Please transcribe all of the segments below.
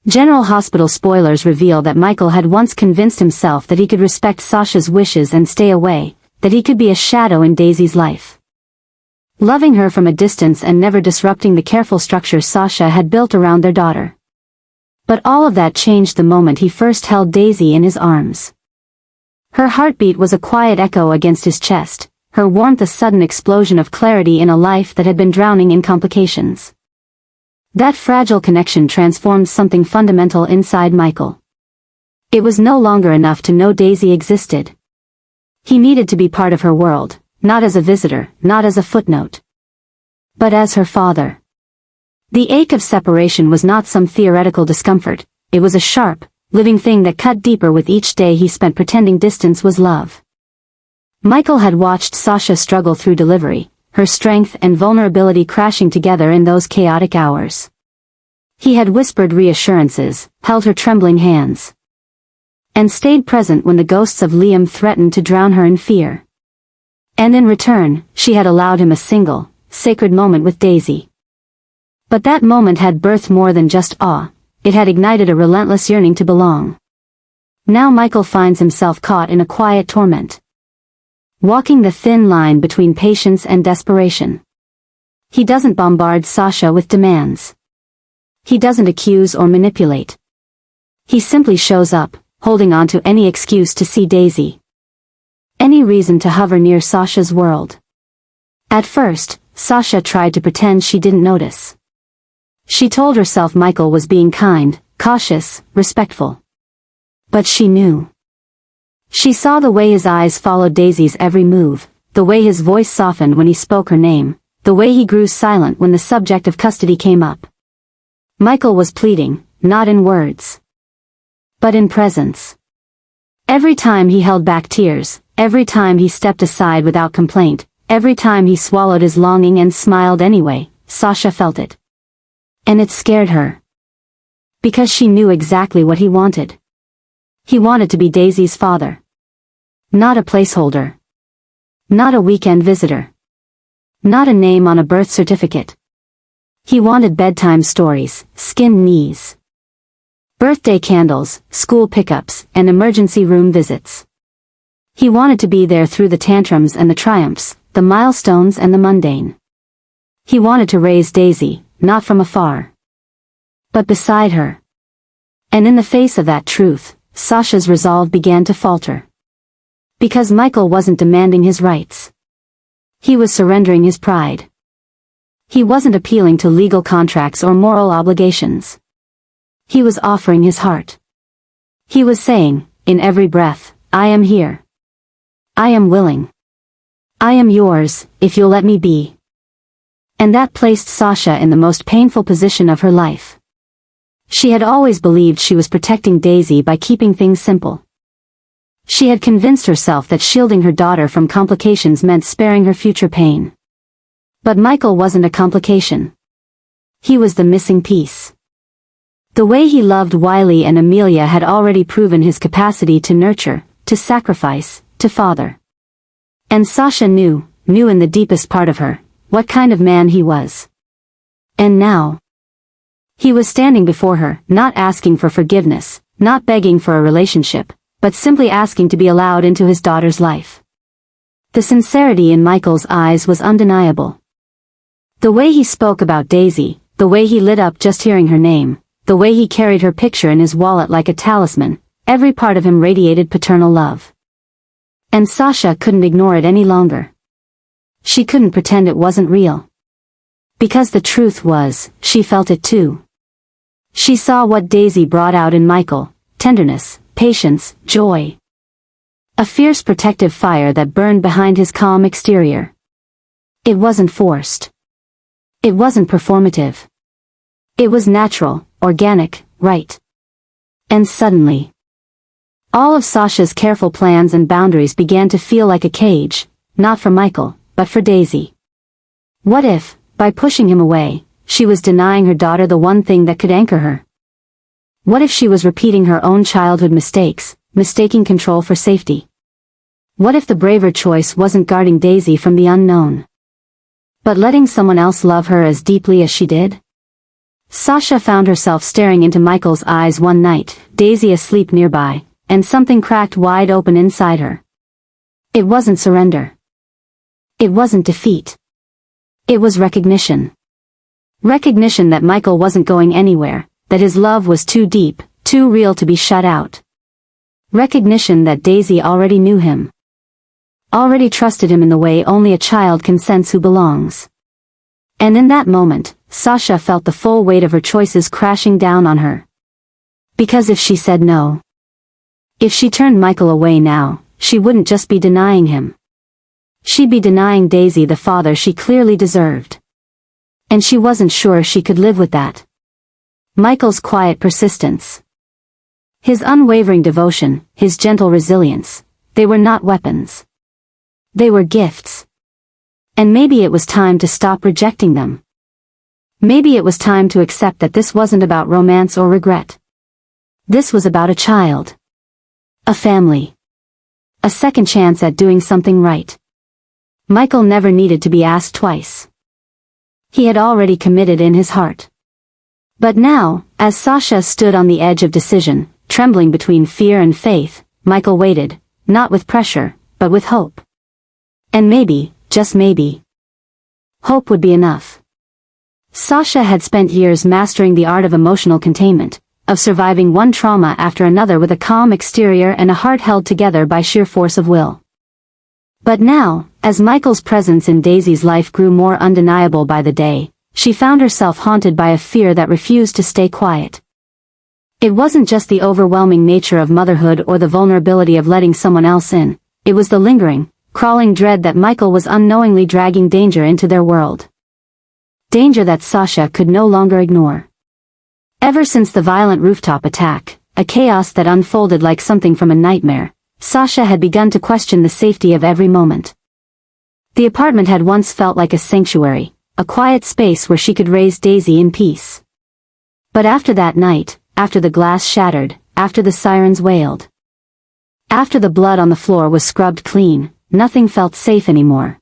General Hospital spoilers reveal that Michael had once convinced himself that he could respect Sasha's wishes and stay away, that he could be a shadow in Daisy's life. Loving her from a distance and never disrupting the careful structure Sasha had built around their daughter. But all of that changed the moment he first held Daisy in his arms. Her heartbeat was a quiet echo against his chest, her warmth a sudden explosion of clarity in a life that had been drowning in complications. That fragile connection transformed something fundamental inside Michael. It was no longer enough to know Daisy existed. He needed to be part of her world, not as a visitor, not as a footnote, but as her father. The ache of separation was not some theoretical discomfort, it was a sharp, living thing that cut deeper with each day he spent pretending distance was love. Michael had watched Sasha struggle through delivery, her strength and vulnerability crashing together in those chaotic hours. He had whispered reassurances, held her trembling hands, and stayed present when the ghosts of Liam threatened to drown her in fear. And in return, she had allowed him a single, sacred moment with Daisy. But that moment had birthed more than just awe, it had ignited a relentless yearning to belong. Now Michael finds himself caught in a quiet torment, walking the thin line between patience and desperation. He doesn't bombard Sasha with demands. He doesn't accuse or manipulate. He simply shows up, holding on to any excuse to see Daisy. Any reason to hover near Sasha's world. At first, Sasha tried to pretend she didn't notice. She told herself Michael was being kind, cautious, respectful. But she knew. She saw the way his eyes followed Daisy's every move, the way his voice softened when he spoke her name, the way he grew silent when the subject of custody came up. Michael was pleading, not in words, but in presence. Every time he held back tears, every time he stepped aside without complaint, every time he swallowed his longing and smiled anyway, Sasha felt it. And it scared her. Because she knew exactly what he wanted. He wanted to be Daisy's father. Not a placeholder. Not a weekend visitor. Not a name on a birth certificate. He wanted bedtime stories, skinned knees, birthday candles, school pickups, and emergency room visits. He wanted to be there through the tantrums and the triumphs, the milestones and the mundane. He wanted to raise Daisy, not from afar, but beside her. And in the face of that truth, Sasha's resolve began to falter. Because Michael wasn't demanding his rights. He was surrendering his pride. He wasn't appealing to legal contracts or moral obligations. He was offering his heart. He was saying, in every breath, I am here. I am willing. I am yours, if you'll let me be. And that placed Sasha in the most painful position of her life. She had always believed she was protecting Daisy by keeping things simple. She had convinced herself that shielding her daughter from complications meant sparing her future pain. But Michael wasn't a complication. He was the missing piece. The way he loved Wiley and Amelia had already proven his capacity to nurture, to sacrifice, to father. And Sasha knew in the deepest part of her, what kind of man he was. And now, he was standing before her, not asking for forgiveness, not begging for a relationship, but simply asking to be allowed into his daughter's life. The sincerity in Michael's eyes was undeniable. The way he spoke about Daisy, the way he lit up just hearing her name, the way he carried her picture in his wallet like a talisman, every part of him radiated paternal love. And Sasha couldn't ignore it any longer. She couldn't pretend it wasn't real. Because the truth was, she felt it too. She saw what Daisy brought out in Michael, tenderness, patience, joy. A fierce protective fire that burned behind his calm exterior. It wasn't forced. It wasn't performative. It was natural, organic, right. And suddenly, all of Sasha's careful plans and boundaries began to feel like a cage, not for Michael, but for Daisy. What if, by pushing him away, she was denying her daughter the one thing that could anchor her? What if she was repeating her own childhood mistakes, mistaking control for safety? What if the braver choice wasn't guarding Daisy from the unknown, but letting someone else love her as deeply as she did? Sasha found herself staring into Michael's eyes one night, Daisy asleep nearby, and something cracked wide open inside her. It wasn't surrender. It wasn't defeat. It was recognition. Recognition that Michael wasn't going anywhere, that his love was too deep, too real to be shut out. Recognition that Daisy already knew him. Already trusted him in the way only a child can sense who belongs. And in that moment, Sasha felt the full weight of her choices crashing down on her. Because if she said no, if she turned Michael away now, she wouldn't just be denying him. She'd be denying Daisy the father she clearly deserved. And she wasn't sure she could live with that. Michael's quiet persistence. His unwavering devotion, his gentle resilience, they were not weapons. They were gifts. And maybe it was time to stop rejecting them. Maybe it was time to accept that this wasn't about romance or regret. This was about a child. A family. A second chance at doing something right. Michael never needed to be asked twice. He had already committed in his heart. But now, as Sasha stood on the edge of decision, trembling between fear and faith, Michael waited, not with pressure, but with hope. And maybe, just maybe, hope would be enough. Sasha had spent years mastering the art of emotional containment, of surviving one trauma after another with a calm exterior and a heart held together by sheer force of will. But now, as Michael's presence in Daisy's life grew more undeniable by the day, she found herself haunted by a fear that refused to stay quiet. It wasn't just the overwhelming nature of motherhood or the vulnerability of letting someone else in, it was the lingering, crawling dread that Michael was unknowingly dragging danger into their world. Danger that Sasha could no longer ignore. Ever since the violent rooftop attack, a chaos that unfolded like something from a nightmare, Sasha had begun to question the safety of every moment. The apartment had once felt like a sanctuary, a quiet space where she could raise Daisy in peace. But after that night, after the glass shattered, after the sirens wailed, after the blood on the floor was scrubbed clean, nothing felt safe anymore.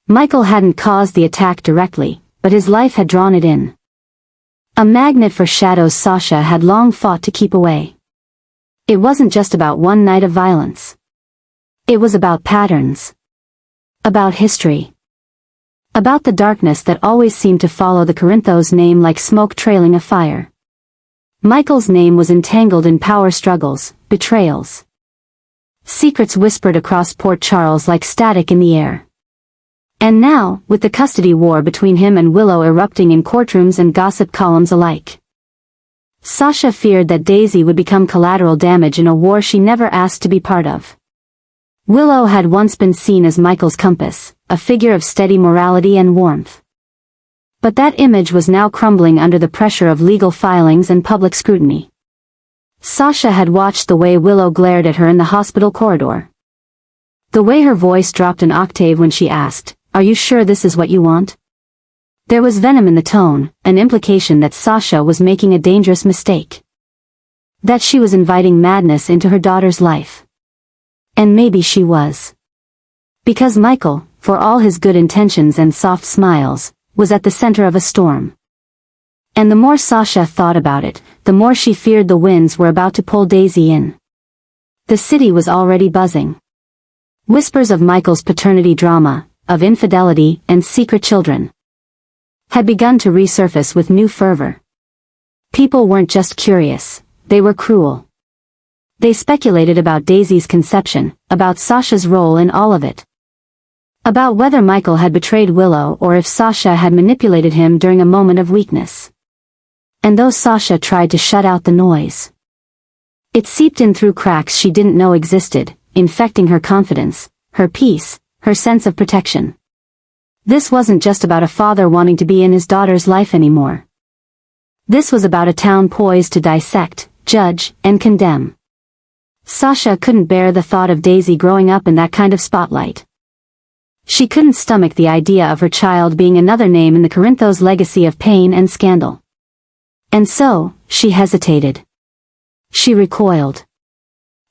Michael hadn't caused the attack directly, but his life had drawn it in. A magnet for shadows Sasha had long fought to keep away. It wasn't just about one night of violence. It was about patterns. About history. About the darkness that always seemed to follow the Corinthos name like smoke trailing a fire. Michael's name was entangled in power struggles, betrayals. Secrets whispered across Port Charles like static in the air. And now, with the custody war between him and Willow erupting in courtrooms and gossip columns alike, Sasha feared that Daisy would become collateral damage in a war she never asked to be part of. Willow had once been seen as Michael's compass, a figure of steady morality and warmth. But that image was now crumbling under the pressure of legal filings and public scrutiny. Sasha had watched the way Willow glared at her in the hospital corridor. The way her voice dropped an octave when she asked, "Are you sure this is what you want?" There was venom in the tone, an implication that Sasha was making a dangerous mistake. That she was inviting madness into her daughter's life. And maybe she was. Because Michael, for all his good intentions and soft smiles, was at the center of a storm. And the more Sasha thought about it, the more she feared the winds were about to pull Daisy in. The city was already buzzing. Whispers of Michael's paternity drama, of infidelity and secret children, had begun to resurface with new fervor. People weren't just curious, they were cruel. They speculated about Daisy's conception, about Sasha's role in all of it. About whether Michael had betrayed Willow or if Sasha had manipulated him during a moment of weakness. And though Sasha tried to shut out the noise, it seeped in through cracks she didn't know existed, infecting her confidence, her peace, her sense of protection. This wasn't just about a father wanting to be in his daughter's life anymore. This was about a town poised to dissect, judge, and condemn. Sasha couldn't bear the thought of Daisy growing up in that kind of spotlight. She couldn't stomach the idea of her child being another name in the Corinthos legacy of pain and scandal. And so, she hesitated. She recoiled.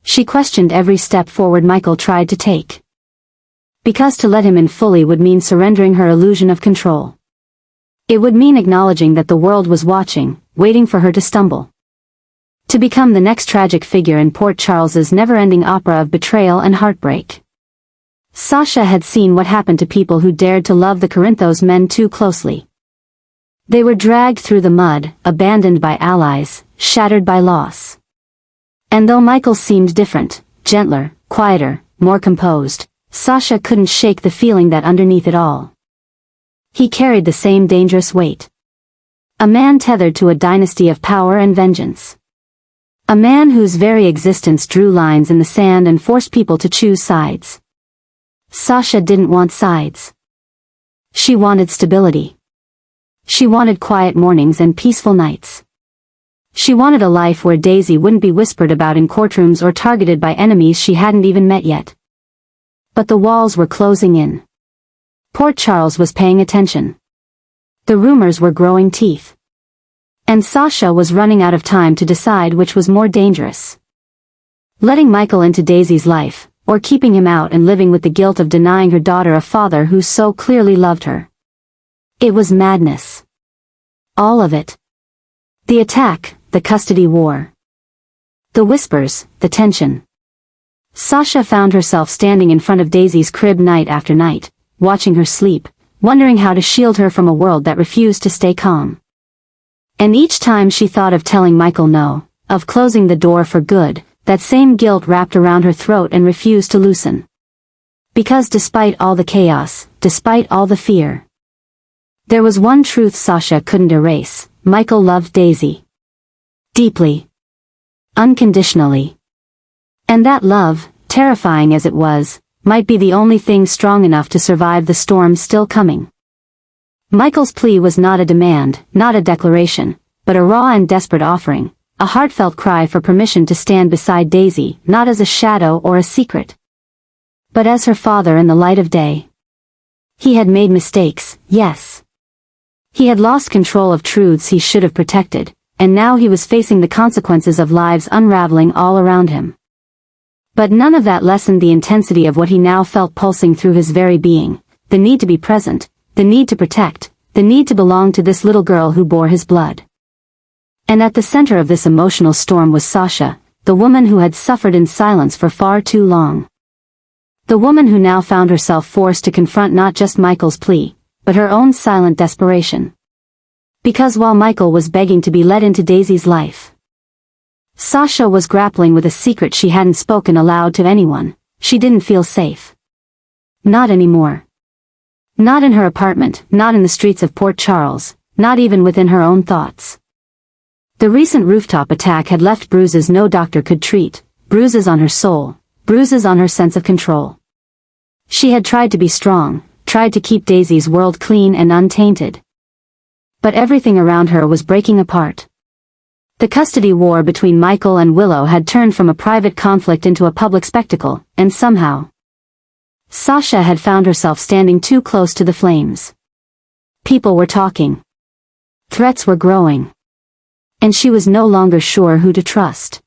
She questioned every step forward Michael tried to take. Because to let him in fully would mean surrendering her illusion of control. It would mean acknowledging that the world was watching, waiting for her to stumble. To become the next tragic figure in Port Charles's never-ending opera of betrayal and heartbreak. Sasha had seen what happened to people who dared to love the Corinthos men too closely. They were dragged through the mud, abandoned by allies, shattered by loss. And though Michael seemed different, gentler, quieter, more composed, Sasha couldn't shake the feeling that underneath it all, he carried the same dangerous weight. A man tethered to a dynasty of power and vengeance. A man whose very existence drew lines in the sand and forced people to choose sides. Sasha didn't want sides. She wanted stability. She wanted quiet mornings and peaceful nights. She wanted a life where Daisy wouldn't be whispered about in courtrooms or targeted by enemies she hadn't even met yet. But the walls were closing in. Port Charles was paying attention. The rumors were growing teeth. And Sasha was running out of time to decide which was more dangerous. Letting Michael into Daisy's life, or keeping him out and living with the guilt of denying her daughter a father who so clearly loved her. It was madness. All of it. The attack, the custody war. The whispers, the tension. Sasha found herself standing in front of Daisy's crib night after night, watching her sleep, wondering how to shield her from a world that refused to stay calm. And each time she thought of telling Michael no, of closing the door for good, that same guilt wrapped around her throat and refused to loosen. Because despite all the chaos, despite all the fear, there was one truth Sasha couldn't erase: Michael loved Daisy. Deeply. Unconditionally. And that love, terrifying as it was, might be the only thing strong enough to survive the storm still coming. Michael's plea was not a demand, not a declaration, but a raw and desperate offering, a heartfelt cry for permission to stand beside Daisy, not as a shadow or a secret, but as her father in the light of day. He had made mistakes, yes. He had lost control of truths he should have protected, and now he was facing the consequences of lives unraveling all around him. But none of that lessened the intensity of what he now felt pulsing through his very being: the need to be present, the need to protect, the need to belong to this little girl who bore his blood. And at the center of this emotional storm was Sasha, the woman who had suffered in silence for far too long. The woman who now found herself forced to confront not just Michael's plea, but her own silent desperation. Because while Michael was begging to be let into Daisy's life, Sasha was grappling with a secret she hadn't spoken aloud to anyone: she didn't feel safe. Not anymore. Not in her apartment, not in the streets of Port Charles, not even within her own thoughts. The recent rooftop attack had left bruises no doctor could treat, bruises on her soul, bruises on her sense of control. She had tried to be strong, tried to keep Daisy's world clean and untainted. But everything around her was breaking apart. The custody war between Michael and Willow had turned from a private conflict into a public spectacle, and somehow, Sasha had found herself standing too close to the flames. People were talking. Threats were growing. And she was no longer sure who to trust.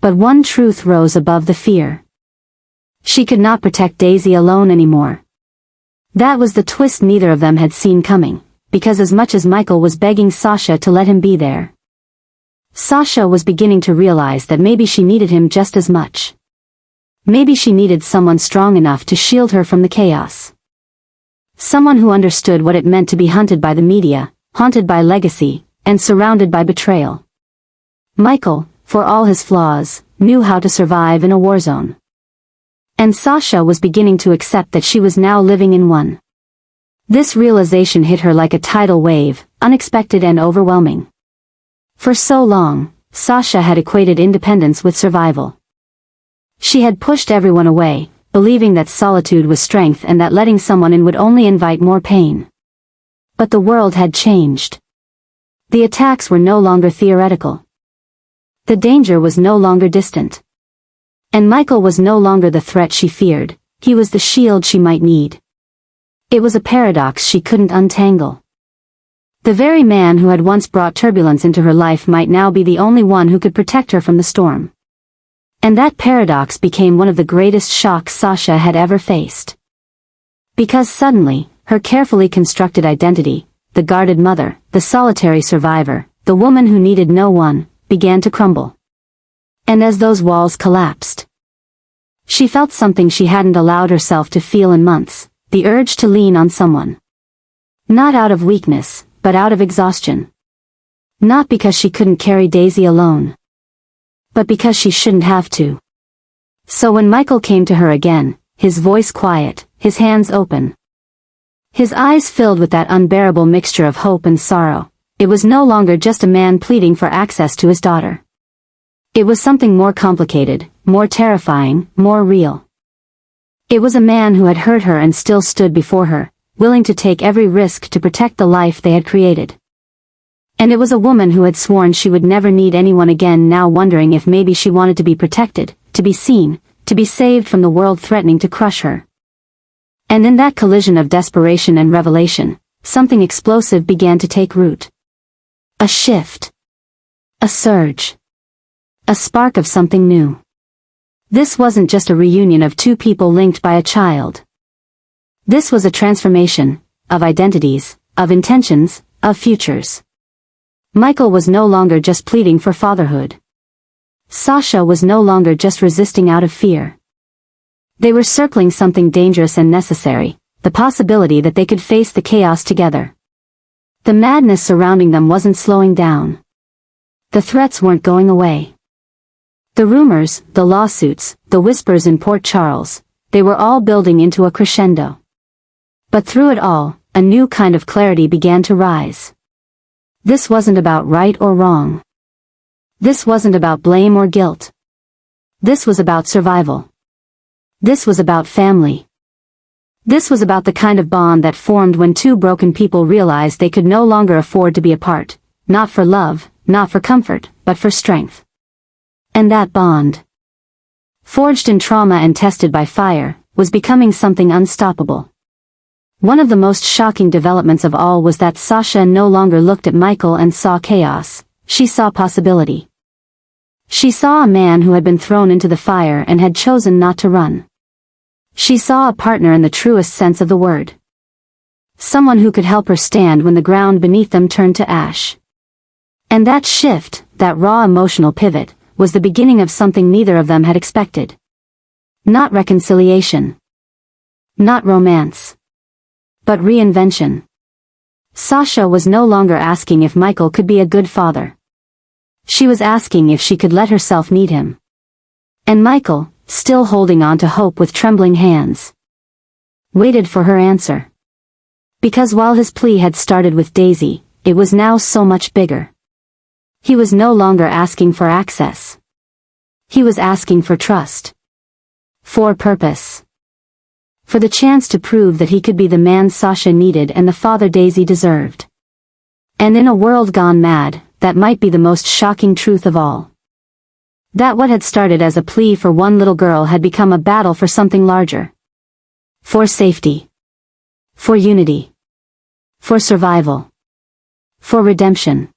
But one truth rose above the fear. She could not protect Daisy alone anymore. That was the twist neither of them had seen coming, because as much as Michael was begging Sasha to let him be there, Sasha was beginning to realize that maybe she needed him just as much. Maybe she needed someone strong enough to shield her from the chaos. Someone who understood what it meant to be hunted by the media, haunted by legacy, and surrounded by betrayal. Michael, for all his flaws, knew how to survive in a war zone. And Sasha was beginning to accept that she was now living in one. This realization hit her like a tidal wave, unexpected and overwhelming. For so long, Sasha had equated independence with survival. She had pushed everyone away, believing that solitude was strength and that letting someone in would only invite more pain. But the world had changed. The attacks were no longer theoretical. The danger was no longer distant. And Michael was no longer the threat she feared, he was the shield she might need. It was a paradox she couldn't untangle. The very man who had once brought turbulence into her life might now be the only one who could protect her from the storm. And that paradox became one of the greatest shocks Sasha had ever faced. Because suddenly, her carefully constructed identity, the guarded mother, the solitary survivor, the woman who needed no one, began to crumble. And as those walls collapsed, she felt something she hadn't allowed herself to feel in months, the urge to lean on someone. Not out of weakness, but out of exhaustion. Not because she couldn't carry Daisy alone, but because she shouldn't have to. So when Michael came to her again, his voice quiet, his hands open, his eyes filled with that unbearable mixture of hope and sorrow, it was no longer just a man pleading for access to his daughter. It was something more complicated, more terrifying, more real. It was a man who had hurt her and still stood before her, willing to take every risk to protect the life they had created. And it was a woman who had sworn she would never need anyone again, now wondering if maybe she wanted to be protected, to be seen, to be saved from the world threatening to crush her. And in that collision of desperation and revelation, something explosive began to take root. A shift. A surge. A spark of something new. This wasn't just a reunion of two people linked by a child. This was a transformation, of identities, of intentions, of futures. Michael was no longer just pleading for fatherhood. Sasha was no longer just resisting out of fear. They were circling something dangerous and necessary, the possibility that they could face the chaos together. The madness surrounding them wasn't slowing down. The threats weren't going away. The rumors, the lawsuits, the whispers in Port Charles, they were all building into a crescendo. But through it all, a new kind of clarity began to rise. This wasn't about right or wrong. This wasn't about blame or guilt. This was about survival. This was about family. This was about the kind of bond that formed when two broken people realized they could no longer afford to be apart, not for love, not for comfort, but for strength. And that bond, forged in trauma and tested by fire, was becoming something unstoppable. One of the most shocking developments of all was that Sasha no longer looked at Michael and saw chaos, she saw possibility. She saw a man who had been thrown into the fire and had chosen not to run. She saw a partner in the truest sense of the word. Someone who could help her stand when the ground beneath them turned to ash. And that shift, that raw emotional pivot, was the beginning of something neither of them had expected. Not reconciliation. Not romance. But reinvention. Sasha was no longer asking if Michael could be a good father. She was asking if she could let herself need him. And Michael, still holding on to hope with trembling hands, waited for her answer. Because while his plea had started with Daisy, it was now so much bigger. He was no longer asking for access. He was asking for trust. For purpose. For the chance to prove that he could be the man Sasha needed and the father Daisy deserved. And in a world gone mad, that might be the most shocking truth of all. That what had started as a plea for one little girl had become a battle for something larger. For safety. For unity. For survival. For redemption.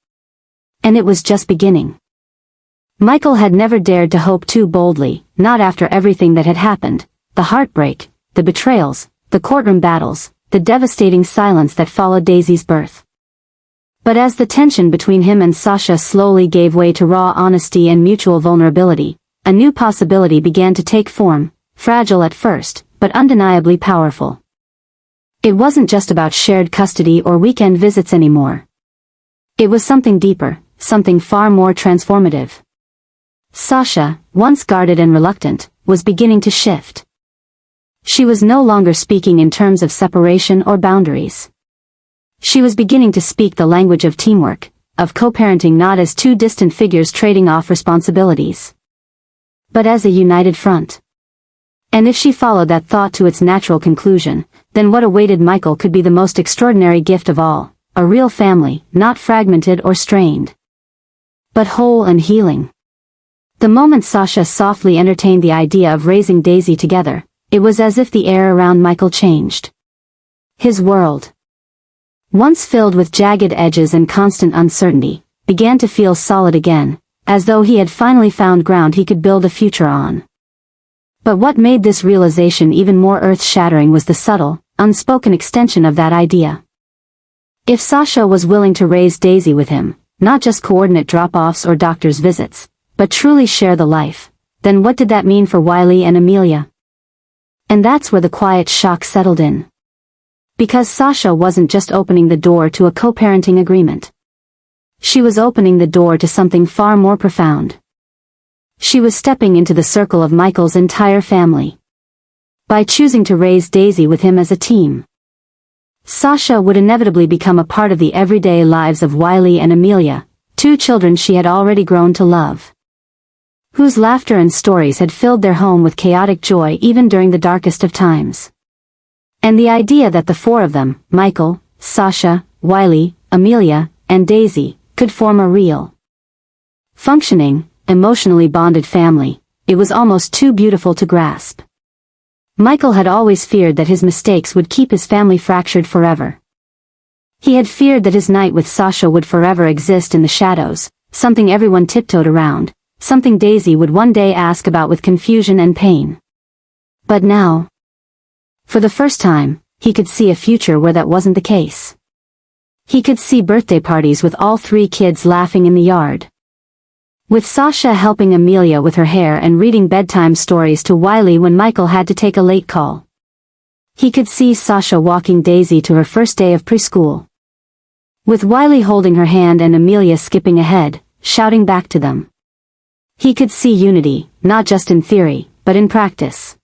And it was just beginning. Michael had never dared to hope too boldly, not after everything that had happened, the heartbreak, the betrayals, the courtroom battles, the devastating silence that followed Daisy's birth. But as the tension between him and Sasha slowly gave way to raw honesty and mutual vulnerability, a new possibility began to take form, fragile at first, but undeniably powerful. It wasn't just about shared custody or weekend visits anymore. It was something deeper, something far more transformative. Sasha, once guarded and reluctant, was beginning to shift. She was no longer speaking in terms of separation or boundaries. She was beginning to speak the language of teamwork, of co-parenting, not as two distant figures trading off responsibilities, but as a united front. And if she followed that thought to its natural conclusion, then what awaited Michael could be the most extraordinary gift of all, a real family, not fragmented or strained, but whole and healing. The moment Sasha softly entertained the idea of raising Daisy together, it was as if the air around Michael changed. His world, once filled with jagged edges and constant uncertainty, began to feel solid again, as though he had finally found ground he could build a future on. But what made this realization even more earth-shattering was the subtle, unspoken extension of that idea. If Sasha was willing to raise Daisy with him, not just coordinate drop-offs or doctor's visits, but truly share the life, then what did that mean for Wiley and Amelia? And that's where the quiet shock settled in. Because Sasha wasn't just opening the door to a co-parenting agreement. She was opening the door to something far more profound. She was stepping into the circle of Michael's entire family. By choosing to raise Daisy with him as a team, Sasha would inevitably become a part of the everyday lives of Wiley and Amelia, two children she had already grown to love, whose laughter and stories had filled their home with chaotic joy even during the darkest of times. And the idea that the four of them, Michael, Sasha, Wiley, Amelia, and Daisy, could form a real, functioning, emotionally bonded family, it was almost too beautiful to grasp. Michael had always feared that his mistakes would keep his family fractured forever. He had feared that his night with Sasha would forever exist in the shadows, something everyone tiptoed around, something Daisy would one day ask about with confusion and pain. But now, for the first time, he could see a future where that wasn't the case. He could see birthday parties with all three kids laughing in the yard, with Sasha helping Amelia with her hair and reading bedtime stories to Wiley when Michael had to take a late call. He could see Sasha walking Daisy to her first day of preschool, with Wiley holding her hand and Amelia skipping ahead, shouting back to them. He could see unity, not just in theory, but in practice.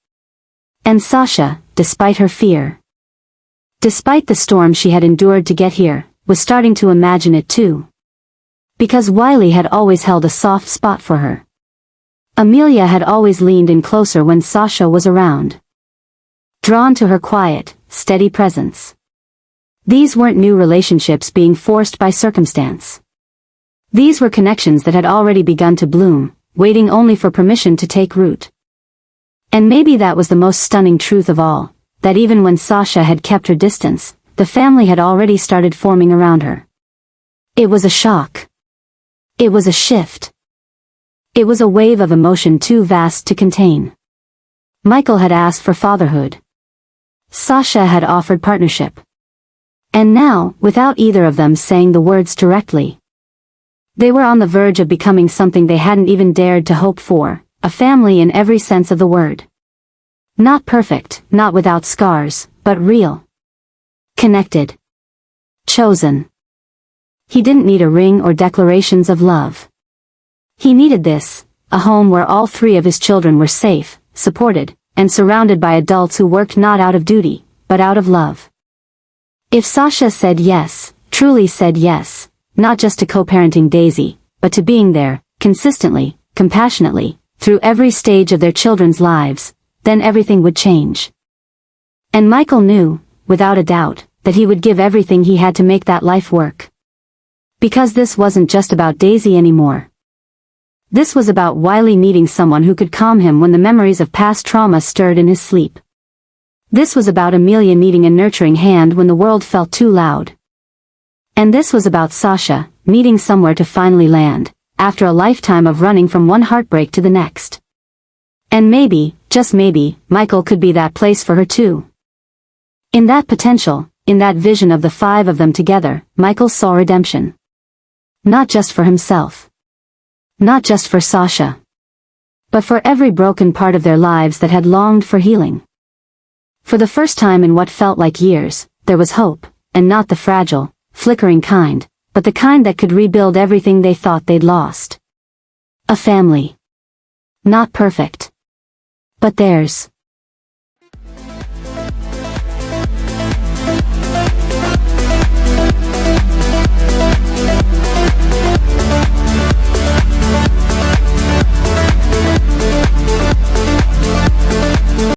And Sasha, despite her fear, despite the storm she had endured to get here, was starting to imagine it too. Because Wiley had always held a soft spot for her. Amelia had always leaned in closer when Sasha was around, drawn to her quiet, steady presence. These weren't new relationships being forced by circumstance. These were connections that had already begun to bloom, waiting only for permission to take root. And maybe that was the most stunning truth of all, that even when Sasha had kept her distance, the family had already started forming around her. It was a shock. It was a shift. It was a wave of emotion too vast to contain. Michael had asked for fatherhood. Sasha had offered partnership. And now, without either of them saying the words directly, they were on the verge of becoming something they hadn't even dared to hope for, a family in every sense of the word. Not perfect, not without scars, but real. Connected. Chosen. He didn't need a ring or declarations of love. He needed this, a home where all three of his children were safe, supported, and surrounded by adults who worked not out of duty, but out of love. If Sasha said yes, truly said yes, not just to co-parenting Daisy, but to being there, consistently, compassionately, through every stage of their children's lives, then everything would change. And Michael knew, without a doubt, that he would give everything he had to make that life work. Because this wasn't just about Daisy anymore. This was about Wiley needing someone who could calm him when the memories of past trauma stirred in his sleep. This was about Amelia needing a nurturing hand when the world felt too loud. And this was about Sasha, needing somewhere to finally land, after a lifetime of running from one heartbreak to the next. And maybe, just maybe, Michael could be that place for her too. In that potential, in that vision of the five of them together, Michael saw redemption. Not just for himself. Not just for Sasha. But for every broken part of their lives that had longed for healing. For the first time in what felt like years, there was hope, and not the fragile, flickering kind, but the kind that could rebuild everything they thought they'd lost. A family. Not perfect. But theirs.